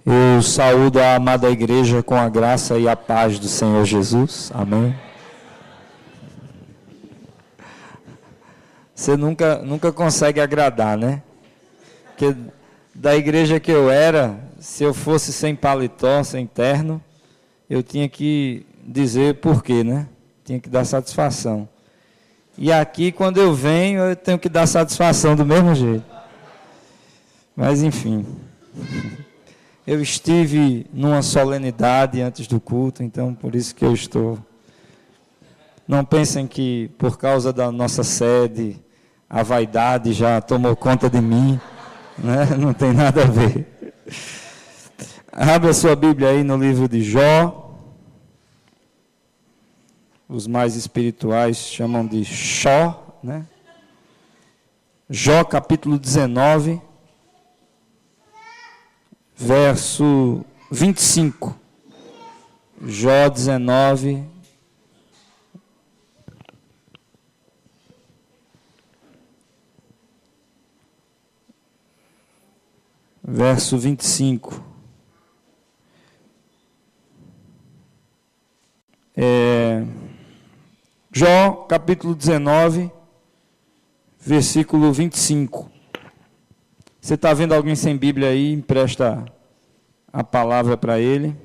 Eu saúdo a amada igreja com a graça e a paz do Senhor Jesus. Amém. Você nunca consegue agradar, né? Porque da igreja que eu era, se eu fosse sem paletó, sem terno, eu tinha que dizer por quê, né? Tinha que dar satisfação. E aqui, quando eu venho, eu tenho que dar satisfação do mesmo jeito. Mas, enfim. Eu estive numa solenidade antes do culto, então por isso que eu estou. Não pensem que por causa da nossa sede, a vaidade já tomou conta de mim, né? Não tem nada a ver. Abra sua Bíblia aí no livro de Jó. Os mais espirituais chamam de Xó, né? Jó capítulo 19. Verso 25, Jó 19, verso 25. Jó, capítulo 19, versículo 25. Você está vendo alguém sem Bíblia aí? Empresta a palavra para ele.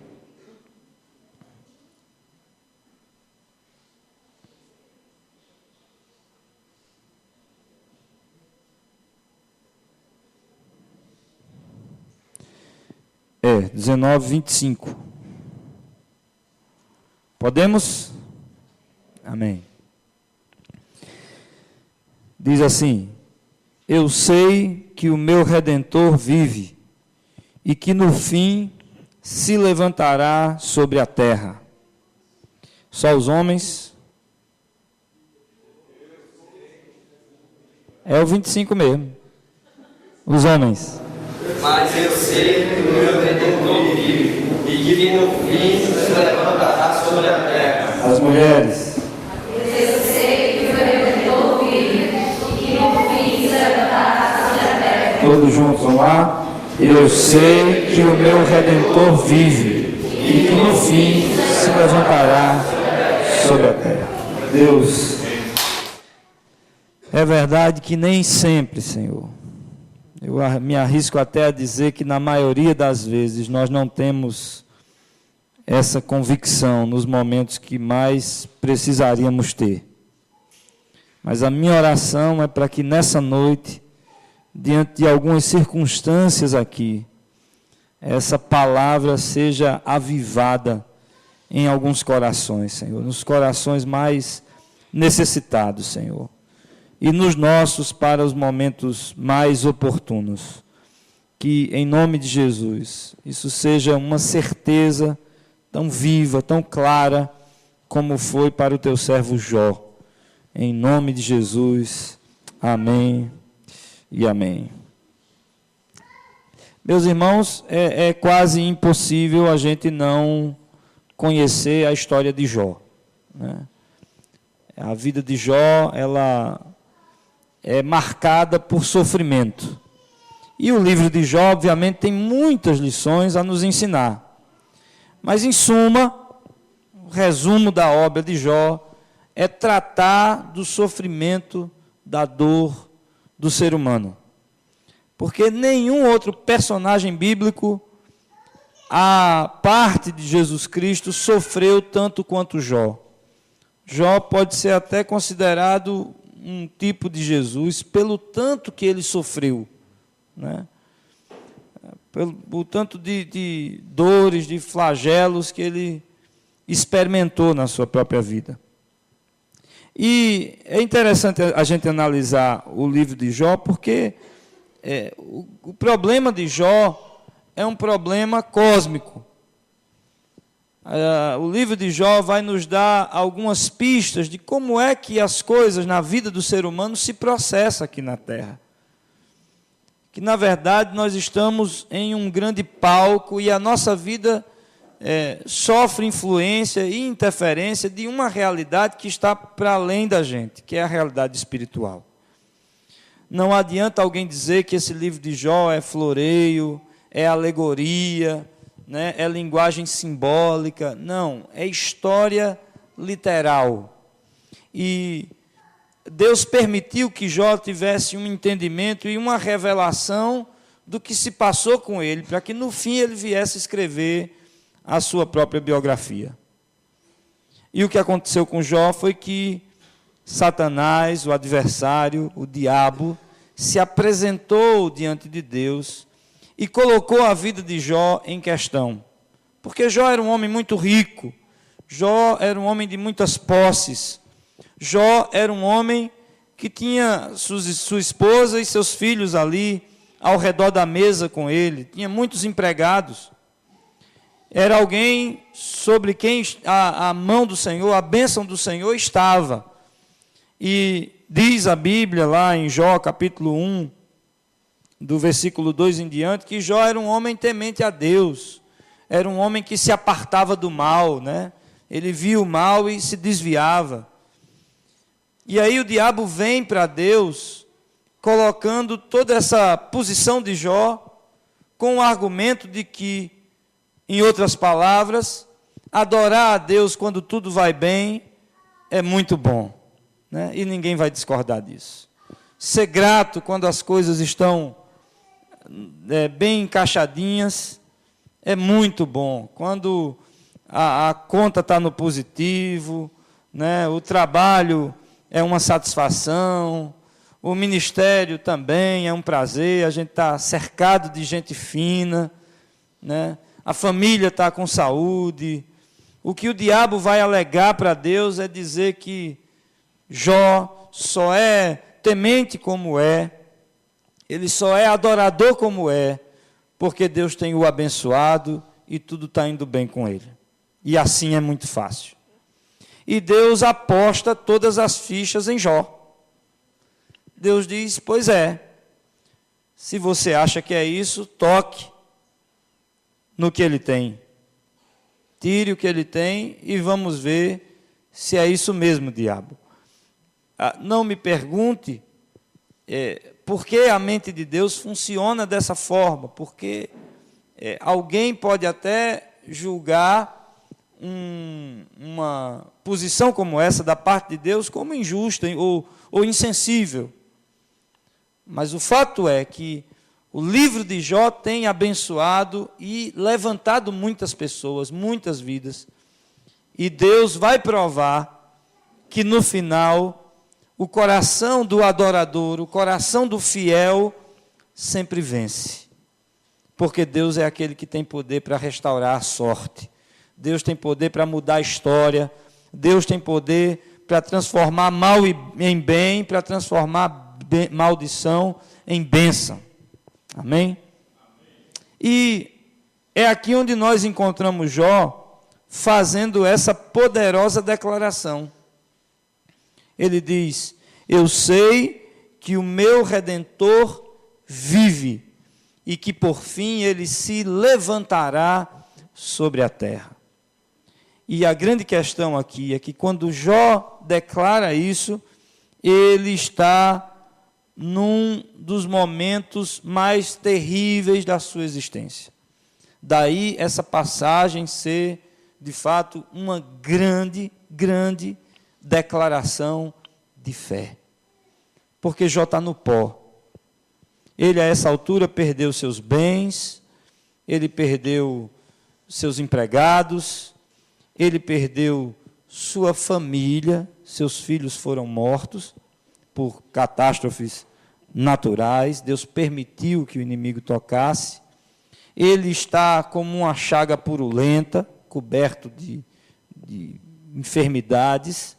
É, 19, 25. Podemos? Amém. Diz assim: Eu sei que o meu Redentor vive, e que no fim se levantará sobre a terra. Só os homens? É o 25 mesmo. Os homens. Mas eu sei que o meu Redentor vive, e que no fim se levantará sobre a terra. As mulheres. Eu sei que o meu Redentor vive, e que no fim se levantará sobre a terra. Todos juntos, vamos lá? Eu sei que o meu Redentor vive, e que no fim se levantará sobre a terra. Deus, é verdade que nem sempre, Senhor, eu me arrisco até a dizer que na maioria das vezes nós não temos essa convicção nos momentos que mais precisaríamos ter. Mas a minha oração é para que nessa noite, diante de algumas circunstâncias aqui, essa palavra seja avivada em alguns corações, Senhor, nos corações mais necessitados, Senhor, e nos nossos para os momentos mais oportunos. Que, em nome de Jesus, isso seja uma certeza tão viva, tão clara, como foi para o teu servo Jó. Em nome de Jesus, amém e amém. Meus irmãos, é quase impossível a gente não conhecer a história de Jó, né? A vida de Jó, ela é marcada por sofrimento. E o livro de Jó, obviamente, tem muitas lições a nos ensinar. Mas, em suma, o resumo da obra de Jó é tratar do sofrimento, da dor do ser humano. Porque nenhum outro personagem bíblico, a parte de Jesus Cristo, sofreu tanto quanto Jó. Jó pode ser até considerado um tipo de Jesus, pelo tanto que ele sofreu, né? Pelo tanto de dores, de flagelos que ele experimentou na sua própria vida. E é interessante a gente analisar o livro de Jó, porque o problema de Jó é um problema cósmico. O livro de Jó vai nos dar algumas pistas de como é que as coisas na vida do ser humano se processam aqui na Terra. Que, na verdade, nós estamos em um grande palco e a nossa vida sofre influência e interferência de uma realidade que está para além da gente, que é a realidade espiritual. Não adianta alguém dizer que esse livro de Jó é floreio, é alegoria, né? É linguagem simbólica. Não, é história literal. E Deus permitiu que Jó tivesse um entendimento e uma revelação do que se passou com ele, para que no fim ele viesse escrever a sua própria biografia. E o que aconteceu com Jó foi que Satanás, o adversário, o diabo, se apresentou diante de Deus e colocou a vida de Jó em questão. Porque Jó era um homem muito rico, Jó era um homem de muitas posses, Jó era um homem que tinha sua esposa e seus filhos ali ao redor da mesa com ele, tinha muitos empregados. Era alguém sobre quem a mão do Senhor, a bênção do Senhor estava. E diz a Bíblia lá em Jó, capítulo 1, do versículo 2 em diante, que Jó era um homem temente a Deus, era um homem que se apartava do mal, né? Ele via o mal e se desviava. E aí o diabo vem para Deus, colocando toda essa posição de Jó, com o argumento de que, em outras palavras, adorar a Deus quando tudo vai bem é muito bom, né? E ninguém vai discordar disso. Ser grato quando as coisas estão bem encaixadinhas é muito bom. Quando a conta está no positivo, né? O trabalho é uma satisfação, o ministério também é um prazer, a gente está cercado de gente fina, né? A família está com saúde. O que o diabo vai alegar para Deus é dizer que Jó só é temente como é, ele só é adorador como é, porque Deus tem o abençoado e tudo está indo bem com ele. E assim é muito fácil. E Deus aposta todas as fichas em Jó. Deus diz, pois é, se você acha que é isso, toque no que ele tem. Tire o que ele tem e vamos ver se é isso mesmo, diabo. Não me pergunte por que a mente de Deus funciona dessa forma, porque alguém pode até julgar uma posição como essa da parte de Deus como injusta ou insensível. Mas o fato é que o livro de Jó tem abençoado e levantado muitas pessoas, muitas vidas. E Deus vai provar que no final o coração do adorador, o coração do fiel sempre vence. Porque Deus é aquele que tem poder para restaurar a sorte. Deus tem poder para mudar a história. Deus tem poder para transformar mal em bem, para transformar maldição em bênção. Amém? E é aqui onde nós encontramos Jó fazendo essa poderosa declaração. Ele diz, eu sei que o meu Redentor vive e que por fim ele se levantará sobre a terra. E a grande questão aqui é que quando Jó declara isso, ele está num dos momentos mais terríveis da sua existência. Daí essa passagem ser, de fato, uma grande, grande declaração de fé. Porque Jó está no pó. Ele, a essa altura, perdeu seus bens, ele perdeu seus empregados, ele perdeu sua família, seus filhos foram mortos por catástrofes naturais, Deus permitiu que o inimigo tocasse, ele está como uma chaga purulenta, coberto de enfermidades,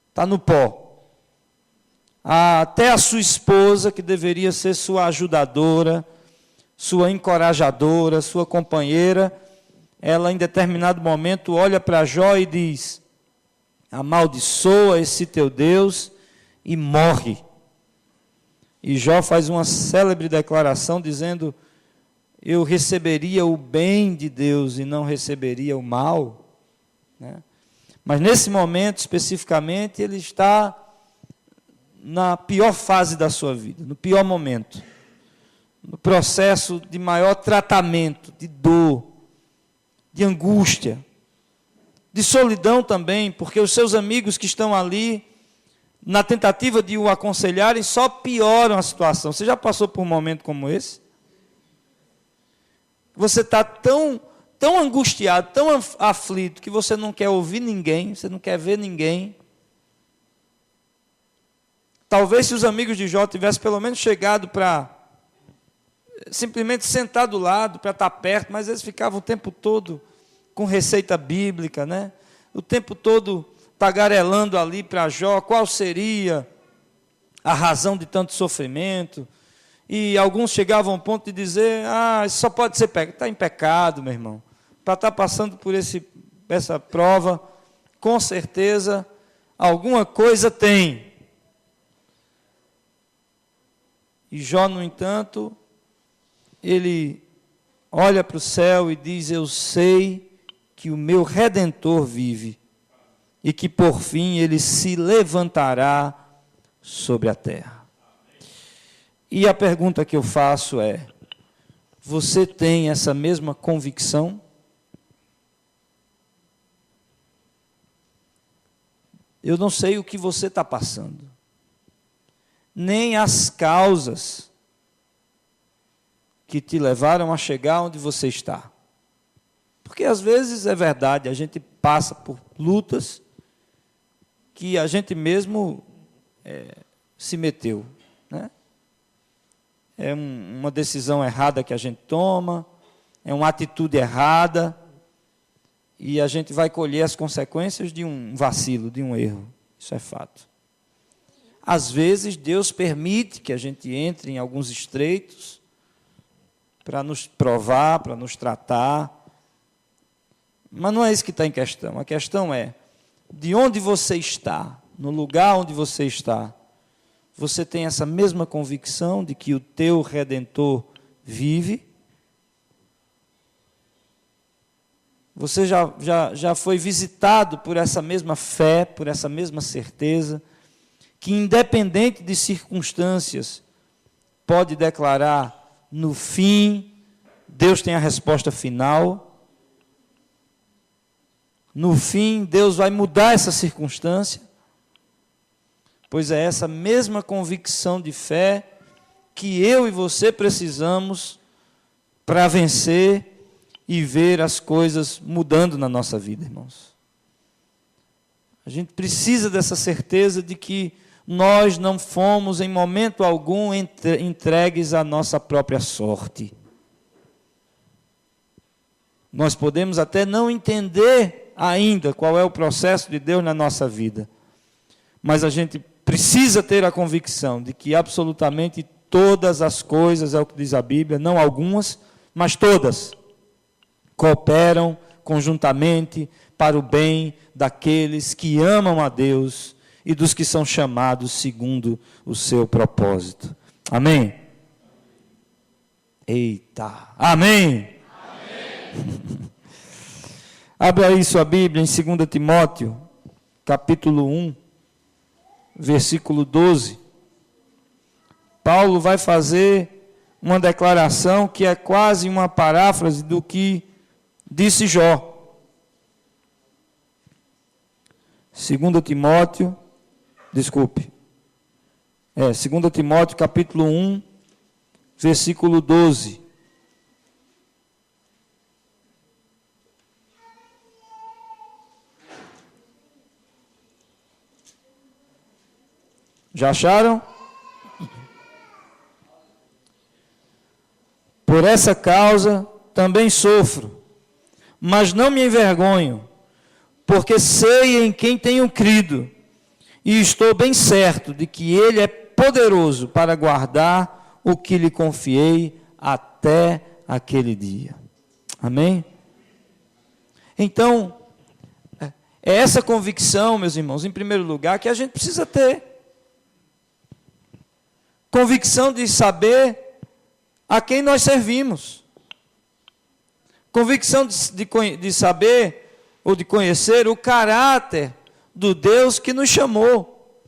está no pó. Até a sua esposa, que deveria ser sua ajudadora, sua encorajadora, sua companheira, ela em determinado momento olha para Jó e diz, amaldiçoa esse teu Deus e morre. E Jó faz uma célebre declaração dizendo, eu receberia o bem de Deus e não receberia o mal, né? Mas nesse momento especificamente ele está na pior fase da sua vida, no pior momento. no processo de maior tratamento, de dor, de angústia, de solidão também, porque os seus amigos que estão ali, na tentativa de o aconselharem, só pioram a situação. Você já passou por um momento como esse? Você está tão angustiado, tão aflito, que você não quer ouvir ninguém, você não quer ver ninguém. Talvez se os amigos de Jó tivessem pelo menos chegado para simplesmente sentar do lado, para estar perto, mas eles ficavam o tempo todo com receita bíblica, né? O tempo todo tagarelando ali para Jó qual seria a razão de tanto sofrimento. E alguns chegavam ao ponto de dizer, isso só pode ser pecado. Está em pecado, meu irmão. Para estar passando por essa prova, com certeza, alguma coisa tem. E Jó, no entanto, ele olha para o céu e diz, eu sei que o meu Redentor vive, e que por fim ele se levantará sobre a terra. E a pergunta que eu faço é, você tem essa mesma convicção? Eu não sei o que você está passando, nem as causas que te levaram a chegar onde você está. Porque às vezes é verdade, a gente passa por lutas que a gente mesmo se meteu, né? É uma decisão errada que a gente toma, é uma atitude errada, e a gente vai colher as consequências de um vacilo, de um erro. Isso é fato. Às vezes Deus permite que a gente entre em alguns estreitos para nos provar, para nos tratar. Mas não é isso que está em questão. A questão é, de onde você está, no lugar onde você está, você tem essa mesma convicção de que o teu Redentor vive? Você já foi visitado por essa mesma fé, por essa mesma certeza, que independente de circunstâncias, pode declarar, no fim, Deus tem a resposta final. No fim, Deus vai mudar essa circunstância. Pois é essa mesma convicção de fé que eu e você precisamos para vencer e ver as coisas mudando na nossa vida, irmãos. A gente precisa dessa certeza de que nós não fomos em momento algum entregues à nossa própria sorte. Nós podemos até não entender ainda qual é o processo de Deus na nossa vida, mas a gente precisa ter a convicção de que absolutamente todas as coisas, é o que diz a Bíblia, não algumas, mas todas, cooperam conjuntamente para o bem daqueles que amam a Deus e dos que são chamados segundo o seu propósito. Amém? Eita, amém? Amém. Abra aí sua Bíblia em 2 Timóteo, capítulo 1, versículo 12. Paulo vai fazer uma declaração que é quase uma paráfrase do que disse Jó. 2 Timóteo, 2 Timóteo capítulo 1, versículo 12. Já acharam? Por essa causa também sofro, mas não me envergonho, porque sei em quem tenho crido, e estou bem certo de que Ele é poderoso para guardar o que lhe confiei até aquele dia. Amém? Então, é essa convicção, meus irmãos, em primeiro lugar, que a gente precisa ter. Convicção de saber a quem nós servimos. Convicção de saber ou de conhecer o caráter do Deus que nos chamou,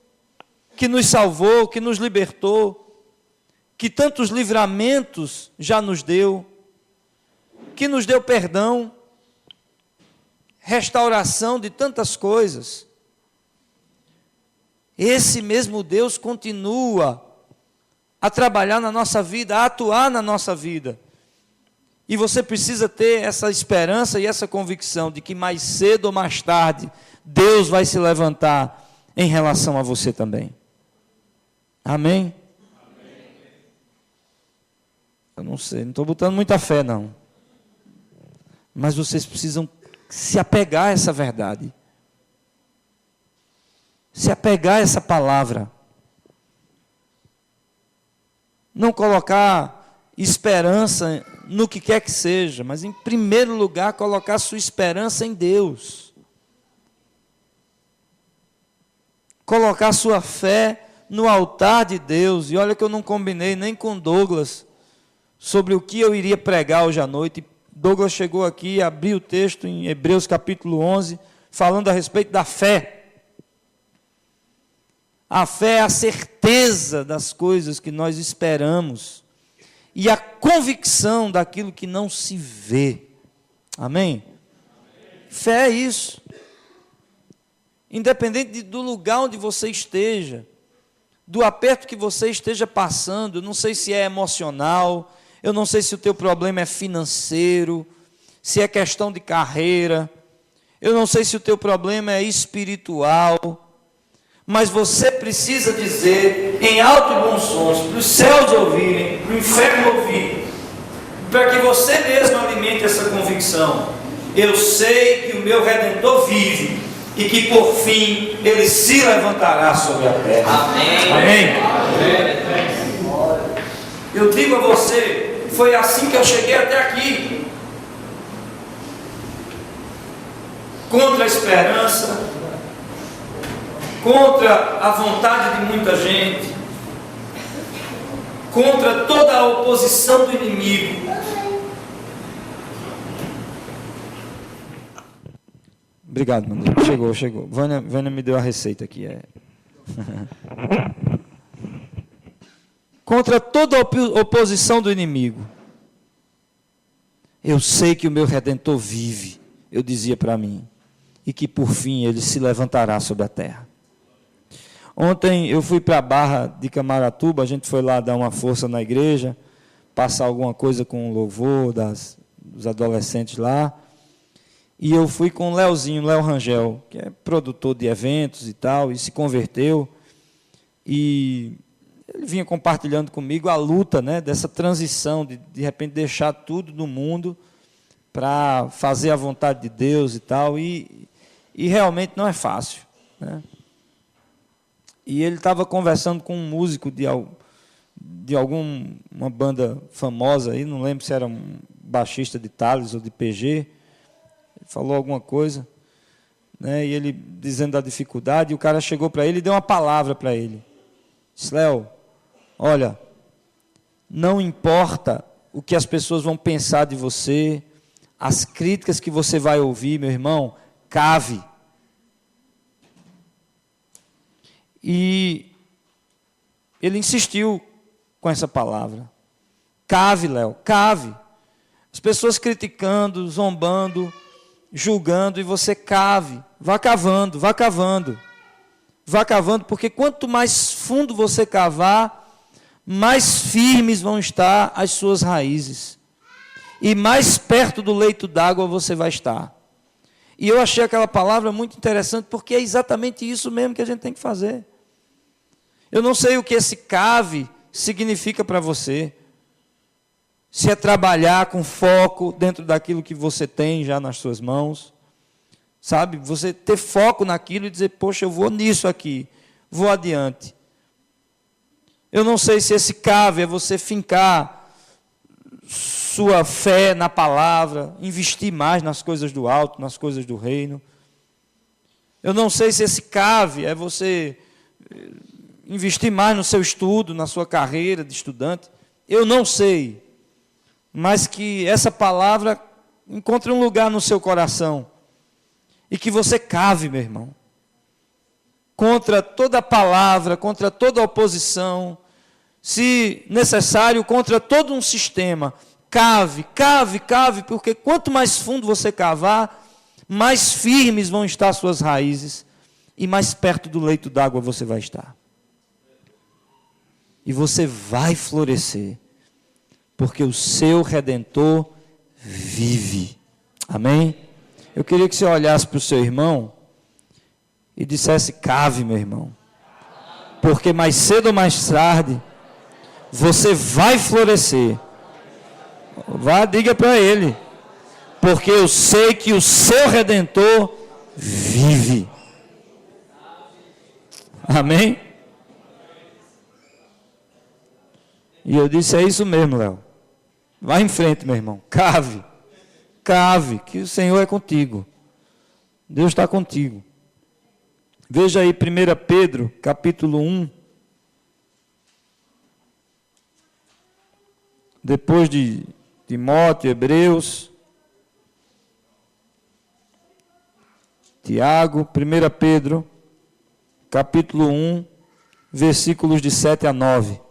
que nos salvou, que nos libertou, que tantos livramentos já nos deu, que nos deu perdão, restauração de tantas coisas. Esse mesmo Deus continua a trabalhar na nossa vida, a atuar na nossa vida. E você precisa ter essa esperança e essa convicção de que mais cedo ou mais tarde Deus vai se levantar em relação a você também. Amém? Eu não sei, não estou botando muita fé não. Mas vocês precisam se apegar a essa verdade. Se apegar a essa palavra. Não colocar esperança no que quer que seja, mas em primeiro lugar colocar sua esperança em Deus. Colocar sua fé no altar de Deus. E olha que eu não combinei nem com Douglas sobre o que eu iria pregar hoje à noite. Douglas chegou aqui e abriu o texto em Hebreus capítulo 11, falando a respeito da fé. A fé é a certeza das coisas que nós esperamos e a convicção daquilo que não se vê. Amém? Fé é isso. Independente do lugar onde você esteja, do aperto que você esteja passando, eu não sei se é emocional, eu não sei se o teu problema é financeiro, se é questão de carreira, eu não sei se o teu problema é espiritual, mas você precisa dizer em alto e bom sons, para os céus ouvirem, para o inferno ouvir, para que você mesmo alimente essa convicção. Eu sei que o meu Redentor vive e que por fim ele se levantará sobre a terra. Amém. Amém. Eu digo a você, foi assim que eu cheguei até aqui. Contra a esperança, contra a vontade de muita gente, contra toda a oposição do inimigo. Obrigado, mano. Chegou. Vânia me deu a receita aqui. Contra toda a oposição do inimigo. Eu sei que o meu Redentor vive, eu dizia para mim, e que por fim ele se levantará sobre a terra. Ontem eu fui para a Barra de Camaratuba, a gente foi lá dar uma força na igreja, passar alguma coisa com o louvor dos adolescentes lá. E eu fui com o Leozinho, Léo Rangel, que é produtor de eventos e tal, e se converteu. E ele vinha compartilhando comigo a luta, né, dessa transição, de repente deixar tudo no mundo para fazer a vontade de Deus e tal. E realmente não é fácil, né? E ele estava conversando com um músico de alguma banda famosa aí, não lembro se era um baixista de Thales ou de PG. Ele falou alguma coisa, né? E ele dizendo da dificuldade, e o cara chegou para ele e deu uma palavra para ele. Disse: Léo, olha, não importa o que as pessoas vão pensar de você, as críticas que você vai ouvir, meu irmão, cave. E ele insistiu com essa palavra. Cave, Léo, cave. As pessoas criticando, zombando, julgando, e você cave. Vá cavando, vá cavando. Vá cavando, porque quanto mais fundo você cavar, mais firmes vão estar as suas raízes. E mais perto do leito d'água você vai estar. E eu achei aquela palavra muito interessante, porque é exatamente isso mesmo que a gente tem que fazer. Eu não sei o que esse cave significa para você. Se é trabalhar com foco dentro daquilo que você tem já nas suas mãos. Sabe? Você ter foco naquilo e dizer: poxa, eu vou nisso aqui, vou adiante. Eu não sei se esse cave é você fincar sua fé na palavra, investir mais nas coisas do alto, nas coisas do reino. Eu não sei se esse cave é você investir mais no seu estudo, na sua carreira de estudante. Eu não sei. Mas que essa palavra encontre um lugar no seu coração. E que você cave, meu irmão. Contra toda palavra, contra toda oposição se necessário, contra todo um sistema. Cave, cave, cave, porque quanto mais fundo você cavar, mais firmes vão estar suas raízes e mais perto do leito d'água você vai estar. E você vai florescer, porque o seu Redentor vive. Amém? Eu queria que você olhasse para o seu irmão e dissesse: cave, meu irmão, porque mais cedo ou mais tarde você vai florescer. Vá, diga para ele, porque eu sei que o seu Redentor vive. Amém? E eu disse: é isso mesmo, Léo. Vai em frente, meu irmão. Cave, cave, que o Senhor é contigo. Deus está contigo. Veja aí 1 Pedro, capítulo 1. Depois de Timóteo, Hebreus, Tiago, 1 Pedro, capítulo 1, versículos de 7 a 9.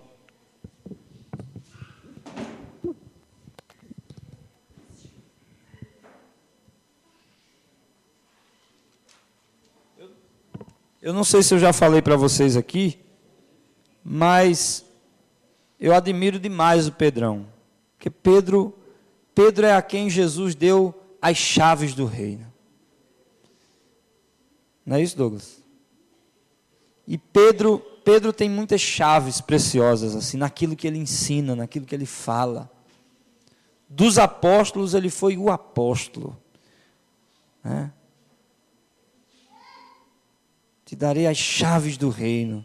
Eu não sei se eu já falei para vocês aqui, mas eu admiro demais o Pedrão. Porque Pedro é a quem Jesus deu as chaves do reino. Não é isso, Douglas? E Pedro tem muitas chaves preciosas, assim, naquilo que ele ensina, naquilo que ele fala. Dos apóstolos, ele foi o apóstolo. Né? Te darei as chaves do reino.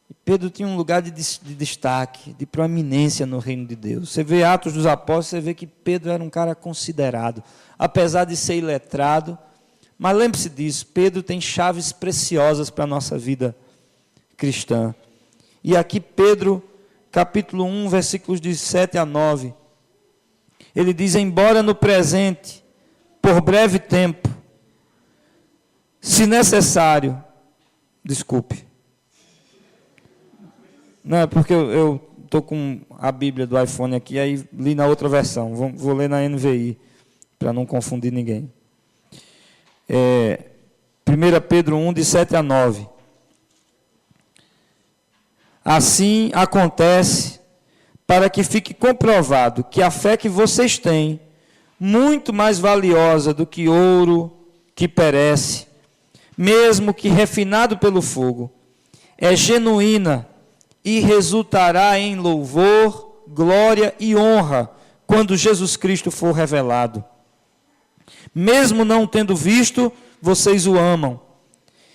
E Pedro tinha um lugar de destaque, de proeminência no reino de Deus. Você vê Atos dos Apóstolos, você vê que Pedro era um cara considerado, apesar de ser iletrado. Mas lembre-se disso, Pedro tem chaves preciosas para a nossa vida cristã. E aqui Pedro, capítulo 1, versículos de 7 a 9, ele diz: embora no presente, por breve tempo, se necessário, desculpe. Não, é porque eu estou com a Bíblia do iPhone aqui, aí li na outra versão. Vou ler na NVI, para não confundir ninguém. 1 Pedro 1, de 7 a 9. Assim acontece para que fique comprovado que a fé que vocês têm, muito mais valiosa do que ouro que perece, mesmo que refinado pelo fogo, é genuína e resultará em louvor, glória e honra quando Jesus Cristo for revelado. Mesmo não tendo visto, vocês o amam.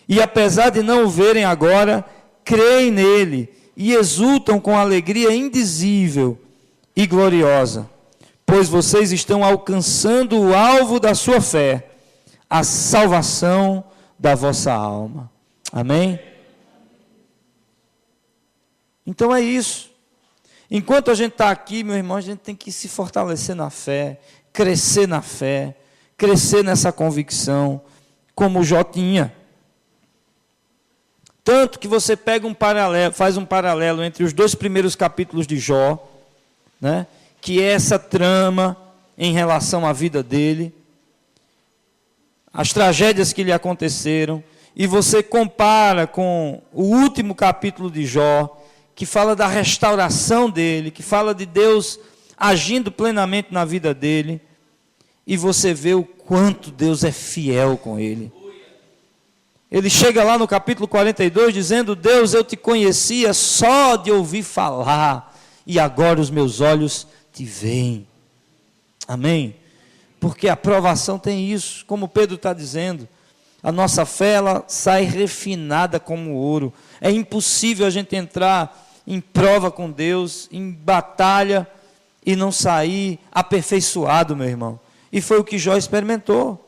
E apesar de não o verem agora, creem nele e exultam com alegria indizível e gloriosa, pois vocês estão alcançando o alvo da sua fé, a salvação da vossa alma. Amém? Então é isso. Enquanto a gente está aqui, meu irmão, a gente tem que se fortalecer na fé, crescer na fé, crescer nessa convicção, como Jó tinha. Tanto que você pega faz um paralelo entre os 2 primeiros capítulos de Jó, né, que é essa trama em relação à vida dele, as tragédias que lhe aconteceram, e você compara com o último capítulo de Jó, que fala da restauração dele, que fala de Deus agindo plenamente na vida dele, e você vê o quanto Deus é fiel com ele. Ele chega lá no capítulo 42 dizendo: Deus, eu te conhecia só de ouvir falar, e agora os meus olhos te veem. Amém? Porque a provação tem isso, como Pedro está dizendo. A nossa fé, ela sai refinada como ouro. É impossível a gente entrar em prova com Deus, em batalha, e não sair aperfeiçoado, meu irmão. E foi o que Jó experimentou.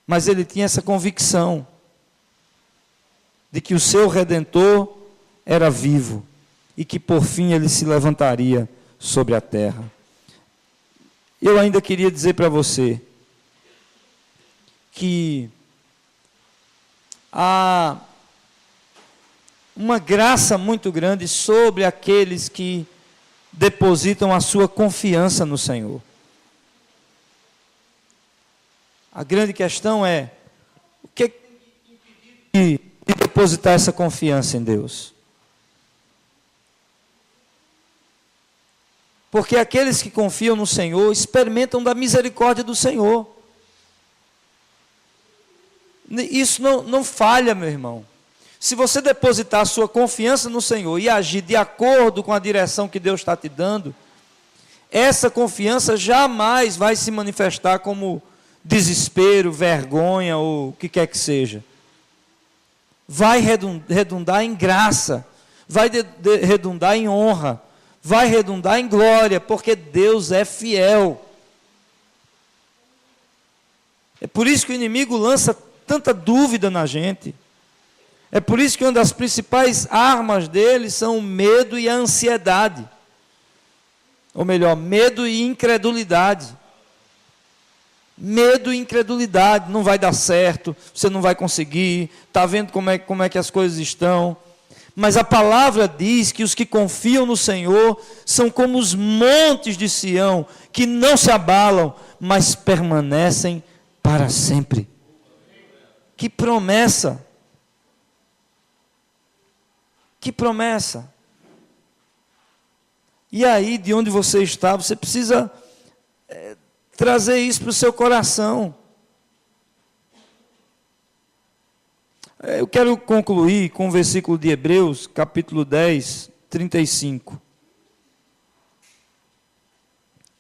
Mas ele tinha essa convicção de que o seu Redentor era vivo e que por fim ele se levantaria sobre a terra. Eu ainda queria dizer para você que uma graça muito grande sobre aqueles que depositam a sua confiança no Senhor. A grande questão é, o que de depositar essa confiança em Deus? Porque aqueles que confiam no Senhor experimentam da misericórdia do Senhor. Isso não falha, meu irmão. Se você depositar a sua confiança no Senhor e agir de acordo com a direção que Deus está te dando, essa confiança jamais vai se manifestar como desespero, vergonha ou o que quer que seja. Vai redundar em graça, vai redundar em honra, vai redundar em glória, porque Deus é fiel. É por isso que o inimigo lança tanta dúvida na gente. É por isso que uma das principais armas dele são o medo e a ansiedade. Ou melhor, medo e incredulidade. Medo e incredulidade, não vai dar certo, você não vai conseguir, está vendo como é que as coisas estão. Mas a palavra diz que os que confiam no Senhor são como os montes de Sião, que não se abalam, mas permanecem para sempre. Que promessa! Que promessa! E aí, de onde você está, você precisa trazer isso para o seu coração. Eu quero concluir com o versículo de Hebreus, capítulo 10, 35.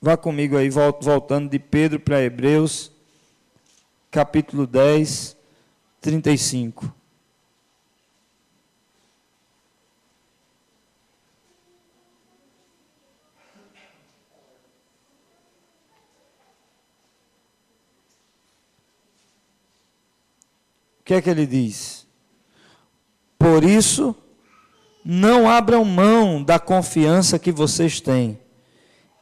Vá comigo aí, voltando de Pedro para Hebreus, capítulo 10, 35. O que é que ele diz? Por isso, não abram mão da confiança que vocês têm.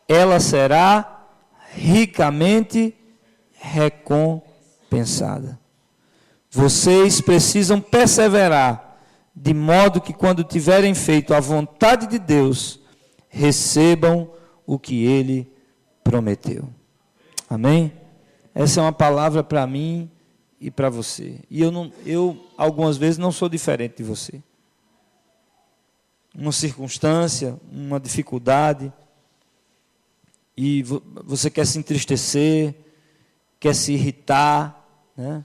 Ela será ricamente recompensada. Vocês precisam perseverar, de modo que quando tiverem feito a vontade de Deus, recebam o que Ele prometeu. Amém? Essa é uma palavra para mim e para você. E eu algumas vezes não sou diferente de você. Uma circunstância, uma dificuldade, e você quer se entristecer, quer se irritar, né?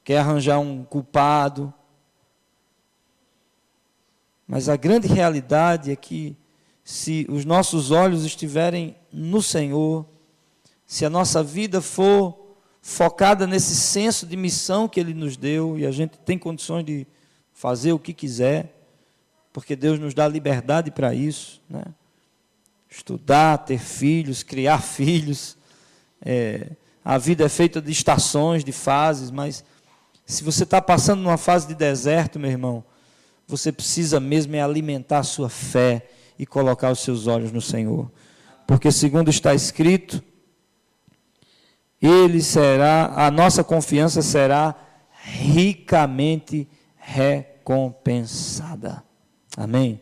Quer arranjar um culpado. Mas a grande realidade é que se os nossos olhos estiverem no Senhor, se a nossa vida for focada nesse senso de missão que Ele nos deu, e a gente tem condições de fazer o que quiser, porque Deus nos dá liberdade para isso, né? Estudar, ter filhos, criar filhos, a vida é feita de estações, de fases, mas se você está passando numa fase de deserto, meu irmão, você precisa mesmo alimentar a sua fé e colocar os seus olhos no Senhor, porque segundo está escrito, a nossa confiança será ricamente recompensada. Amém?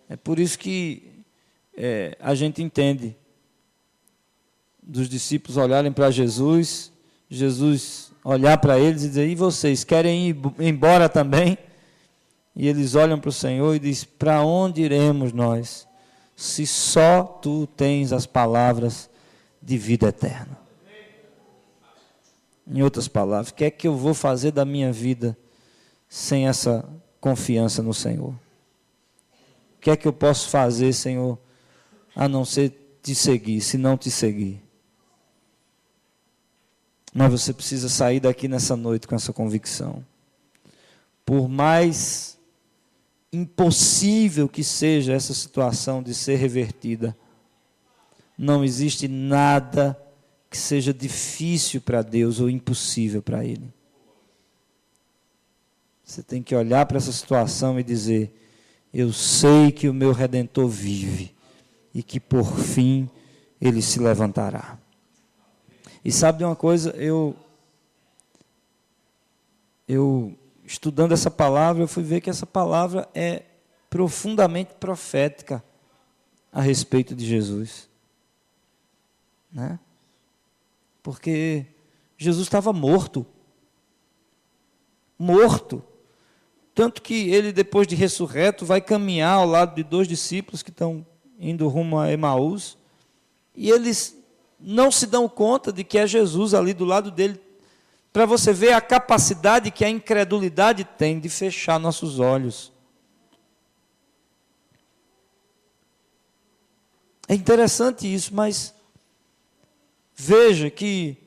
É por isso que a gente entende dos discípulos olharem para Jesus, Jesus olhar para eles e dizer, e vocês querem ir embora também? E eles olham para o Senhor e dizem, para onde iremos nós, se só Tu tens as palavras de vida eterna? Em outras palavras, o que é que eu vou fazer da minha vida sem essa confiança no Senhor? O que é que eu posso fazer, Senhor, a não ser te seguir, se não te seguir? Mas você precisa sair daqui nessa noite com essa convicção. Por mais impossível que seja essa situação de ser revertida, não existe nada que seja difícil para Deus ou impossível para Ele. Você tem que olhar para essa situação e dizer, eu sei que o meu Redentor vive e que por fim Ele se levantará. E sabe de uma coisa, eu estudando essa palavra, eu fui ver que essa palavra é profundamente profética a respeito de Jesus. Né? Porque Jesus estava morto. Morto. Tanto que ele, depois de ressurreto, vai caminhar ao lado de 2 discípulos que estão indo rumo a Emaús. E eles não se dão conta de que é Jesus ali do lado dele. Para você ver a capacidade que a incredulidade tem de fechar nossos olhos. É interessante isso, mas veja que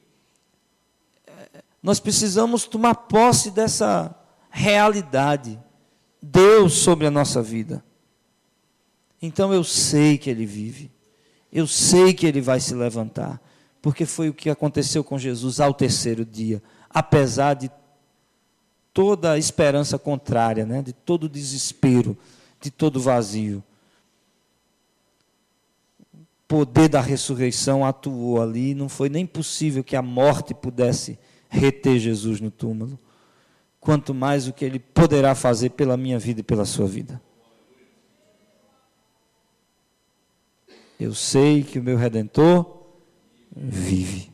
nós precisamos tomar posse dessa realidade. Deus sobre a nossa vida. Então eu sei que Ele vive. Eu sei que Ele vai se levantar. Porque foi o que aconteceu com Jesus ao 3º dia. Apesar de toda a esperança contrária, né? De todo o desespero, de todo o vazio. O poder da ressurreição atuou ali. Não foi nem possível que a morte pudesse reter Jesus no túmulo. Quanto mais o que Ele poderá fazer pela minha vida e pela sua vida. Eu sei que o meu Redentor vive.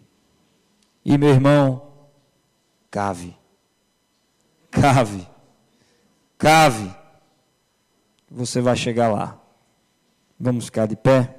E meu irmão, cave. Você vai chegar lá. Vamos ficar de pé?